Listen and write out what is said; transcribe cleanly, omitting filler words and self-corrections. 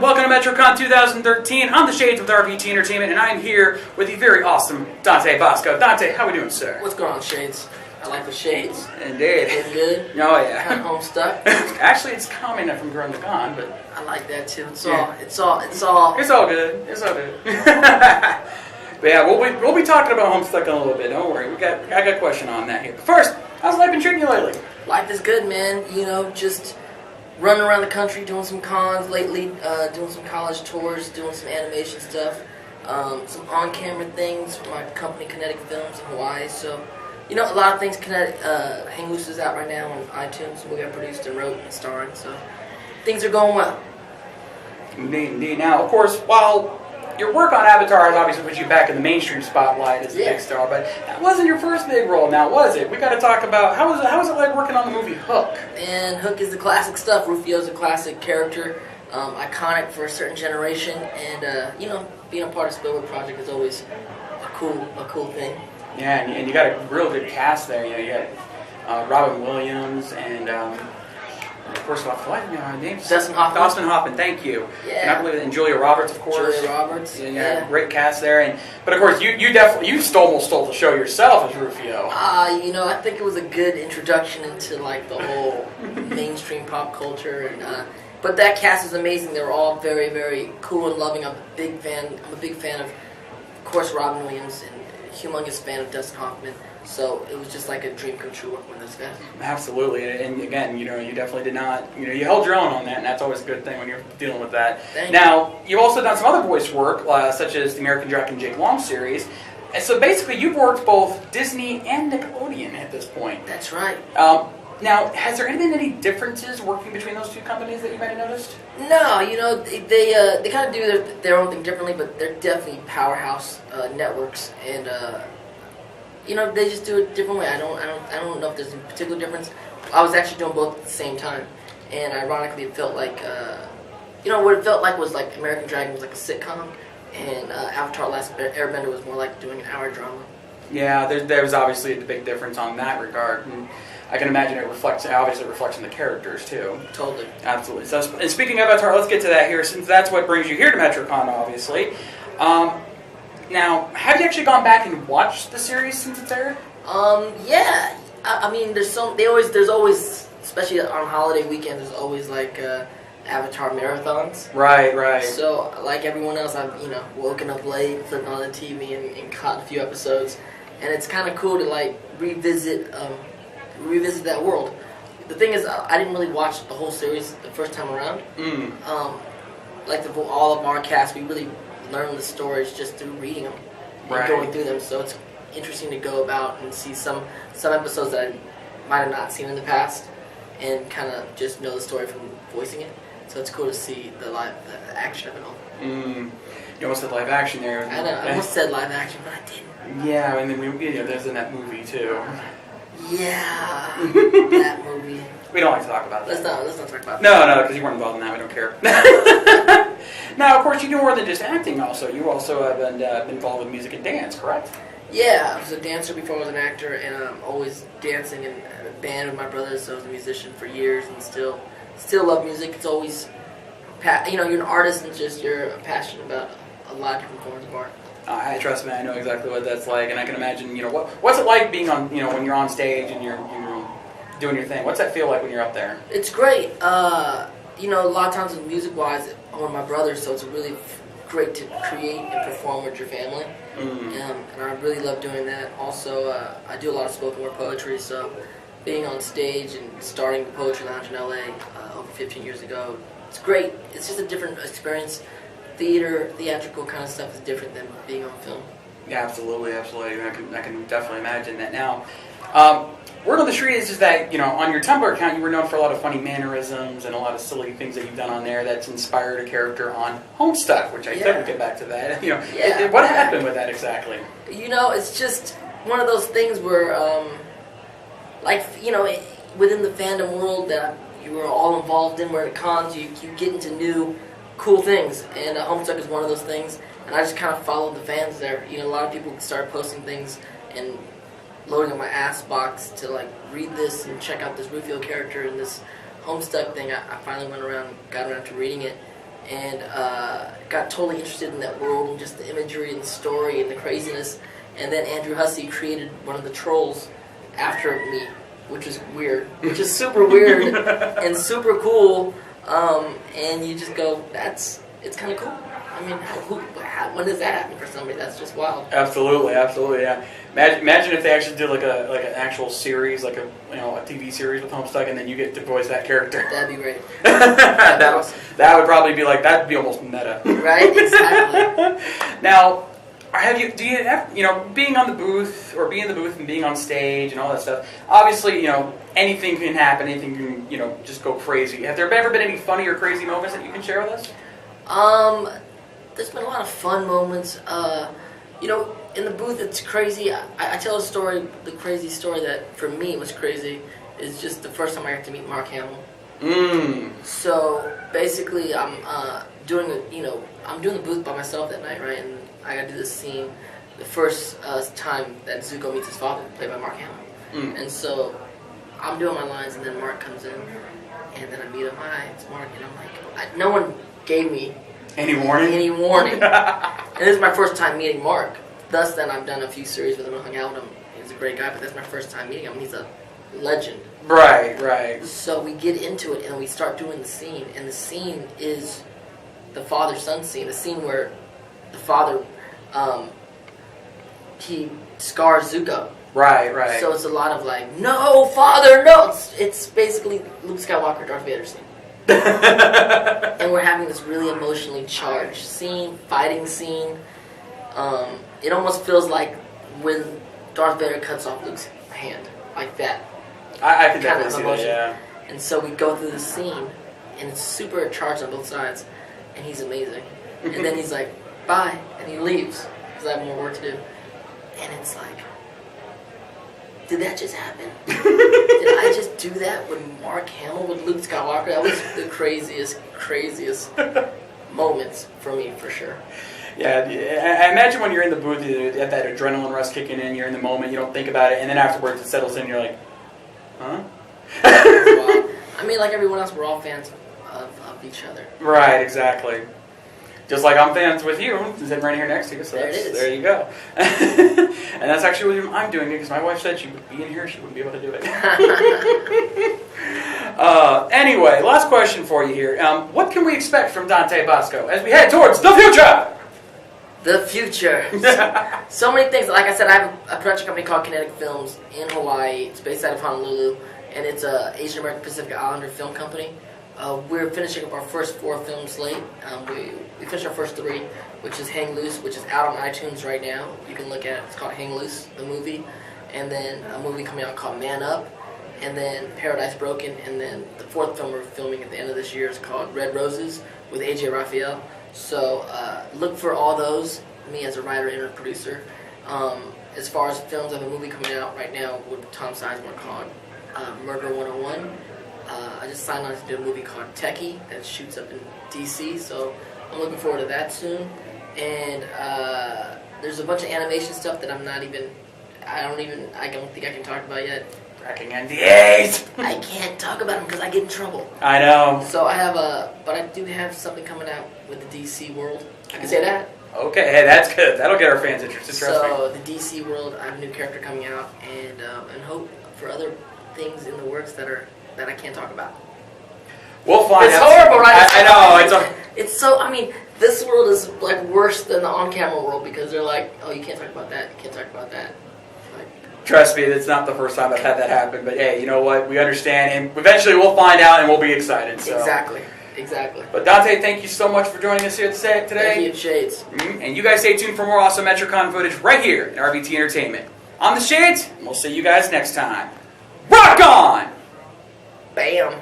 everyone. Welcome to Metrocon 2013. I'm the Shades with RPG Entertainment, and I'm here with the very awesome Dante Basco. Dante, how are we doing, sir? What's going on, Shades? I like the shades. Indeed. Looking good. Oh, yeah. Kind of home stuff. Actually, it's coming from Growing the Con, but... I like that, too. It's It's all... all good. It's all good. But yeah, we'll be talking about Homestuck in a little bit. Don't worry. I got a question on that here. But first, how's life been treating you lately? Life is good, man. You know, just running around the country, doing some cons lately, doing some college tours, doing some animation stuff, some on-camera things for my company, Kinetic Films in Hawaii. So, you know, a lot of things. Hang Loose is out right now on iTunes. We got produced and wrote and starring, so things are going well. Indeed. Now, of course, while your work on Avatar has obviously put you back in the mainstream spotlight as a big star, but that wasn't your first big role now, was it? We got to talk about, how was it like working on the movie Hook? And Hook is the classic stuff. Rufio's a classic character, iconic for a certain generation, and, you know, being a part of Spielberg Project is always a cool thing. Yeah, and you got a real good cast there. You know, you got Robin Williams and... of course, names? Dustin Hoffman. Dustin Hoffman, thank you. Yeah. And Julia Roberts, of course. Julia Roberts. Yeah. Great cast there. But of course, you almost stole the show yourself as Rufio. You know, I think it was a good introduction into like the whole mainstream pop culture, and but that cast is amazing. They were all very, very cool and loving. I'm a big fan of course, Robin Williams, and a humongous fan of Dustin Hoffman. So it was just like a dream come true working with those guys. Absolutely, and again, you know, you definitely did not, you know, you held your own on that, and that's always a good thing when you're dealing with that. Now, you've also done some other voice work, such as the American Jack and Jake Long series, and so basically you've worked both Disney and Nickelodeon at this point. That's right. Now, has there been any differences working between those two companies that you might have noticed? No, you know, they kind of do their own thing differently, but they're definitely powerhouse networks, and you know, they just do it a different way. I don't know if there's a particular difference. I was actually doing both at the same time, and ironically, it felt like, you know, what it felt like was like American Dragon was like a sitcom, and Avatar: Last Airbender was more like doing an hour drama. Yeah, there's obviously a big difference on that regard, and I can imagine it reflects in the characters too. Totally. Absolutely. So, and speaking of Avatar, let's get to that here, since that's what brings you here to Metrocon, obviously. Now, have you actually gone back and watched the series since it's aired? Yeah. I mean, there's always, especially on holiday weekends, there's always like Avatar marathons. Right. So, like everyone else, I've, you know, woken up late, flipping on the TV, and caught a few episodes, and it's kind of cool to like revisit that world. The thing is, I didn't really watch the whole series the first time around. Like all of our cast, we really learn the stories just through reading them and going through them. So it's interesting to go about and see some episodes that I might have not seen in the past, and kind of just know the story from voicing it. So it's cool to see the action of it all. You almost said live action there. I know. I almost said live action, but I didn't. Yeah, and then there's in that movie too. Yeah, that movie. We don't like to talk about that. Let's not talk about that. No, because you weren't involved in that. We don't care. Now, of course, you do more than just acting. Also, you also have been involved with music and dance, correct? Yeah, I was a dancer before I was an actor, and I'm always dancing in a band with my brothers. So I was a musician for years, and still love music. It's always, you know, you're an artist, and you're passionate about a lot of different forms of art. Trust me, I know exactly what that's like, and I can imagine, you know, what's it like being on, you know, when you're on stage and you're doing your thing. What's that feel like when you're up there? It's great. You know, a lot of times music-wise, I'm with my brothers, so it's really great to create and perform with your family. And I really love doing that. Also, I do a lot of spoken word poetry, so being on stage and starting the Poetry Lounge in LA over 15 years ago, it's great. It's just a different experience. Theatrical kind of stuff is different than being on film. Yeah, absolutely. I can definitely imagine that. Now, word on the street is just that, you know, on your Tumblr account, you were known for a lot of funny mannerisms and a lot of silly things that you've done on there that's inspired a character on Homestuck, which I said we'd get back to that. You know, what happened with that exactly? You know, it's just one of those things where, like, you know, within the fandom world that you were all involved in, where at cons you get into new cool things, and Homestuck is one of those things, and I just kind of followed the fans there. You know, a lot of people started posting things and loading up my ass box to like read this and check out this Rufio character and this Homestuck thing. I finally got around to reading it, and got totally interested in that world and just the imagery and the story and the craziness. And then Andrew Hussey created one of the trolls after me, which is weird, which is super weird and super cool. And you just go, it's kind of cool. I mean, when does that happen for somebody? That's just wild. Absolutely, yeah. Imagine if they actually did like an actual series, like a TV series with Homestuck, and then you get to voice that character. That'd be great. Awesome. That would probably be that'd be almost meta. Right? Exactly. Now, being on the booth or being in the booth and being on stage and all that stuff, obviously, anything can happen, anything can, just go crazy. Have there ever been any funny or crazy moments that you can share with us? There's been a lot of fun moments. In the booth, it's crazy. I tell a story, the crazy story that for me was crazy is just the first time I got to meet Mark Hamill. So basically, I'm doing the booth by myself that night, right? And I got to do this scene, the first time that Zuko meets his father, played by Mark Hamill. And so I'm doing my lines, and then Mark comes in, and then I meet him. Hi, it's Mark, and I'm like, no one gave me any warning. And this is my first time meeting Mark. Thus, then I've done a few series with him and hung out with him. He's a great guy, but that's my first time meeting him. He's a legend. Right. So we get into it and we start doing the scene, and the scene is the father-son scene. The scene where the father, he scars Zuko. Right. So it's a lot of no, father, no. It's basically Luke Skywalker, Darth Vader scene. And we're having this really emotionally charged scene, fighting scene. It almost feels like when Darth Vader cuts off Luke's hand, like that. I can definitely see that, yeah. And so we go through the scene, and it's super charged on both sides, and he's amazing. And then he's like, bye, and he leaves, because I have more work to do. And it's like, did that just happen? Did I just do that with Mark Hamill, with Luke Skywalker? That was the craziest moments for me, for sure. Yeah, I imagine when you're in the booth, you have that adrenaline rush kicking in, you're in the moment, you don't think about it, and then afterwards it settles in, you're like, huh? I mean, like everyone else, we're all fans of each other. Right, exactly. Just like I'm fans with you, sitting right here next to you, so there you go. And that's actually what I'm doing, because my wife said she would be in here, she wouldn't be able to do it. Anyway, last question for you here. What can we expect from Dante Basco as we head towards the future? The future. So many things. Like I said, I have a production company called Kinetic Films in Hawaii. It's based out of Honolulu, and it's a Asian American Pacific Islander film company. We're finishing up our first 4 film slate. We finished our first 3, which is Hang Loose, which is out on iTunes right now. You can look at it. It's called Hang Loose, the movie. And then a movie coming out called Man Up. And then Paradise Broken. And then the 4th film we're filming at the end of this year is called Red Roses with AJ Raphael. So look for all those, me as a writer and a producer. As far as films, I have a movie coming out right now with Tom Sizemore called Murder 101. I just signed on to do a movie called Techie that shoots up in DC, so I'm looking forward to that soon. And there's a bunch of animation stuff that I don't think I can talk about yet. Cracking NDAs! I can't talk about them because I get in trouble. I know. So but I do have something coming out with the DC world. I can say that. Okay, hey, that's good. That'll get our fans interested, trust me. So the DC world, I have a new character coming out, and hope for other things in the works that I can't talk about. We'll find out. It's horrible, right? I know. It's so. I mean, this world is worse than the on-camera world because they're like, oh, you can't talk about that. You can't talk about that. Trust me, it's not the first time I've had that happen. But hey, you know what? We understand, and eventually we'll find out, and we'll be excited. So. Exactly. But Dante, thank you so much for joining us here today. Thank you, Shades. And you guys stay tuned for more awesome Metrocon footage right here at RBT Entertainment. I'm the Shades, and we'll see you guys next time. Rock on! Bam.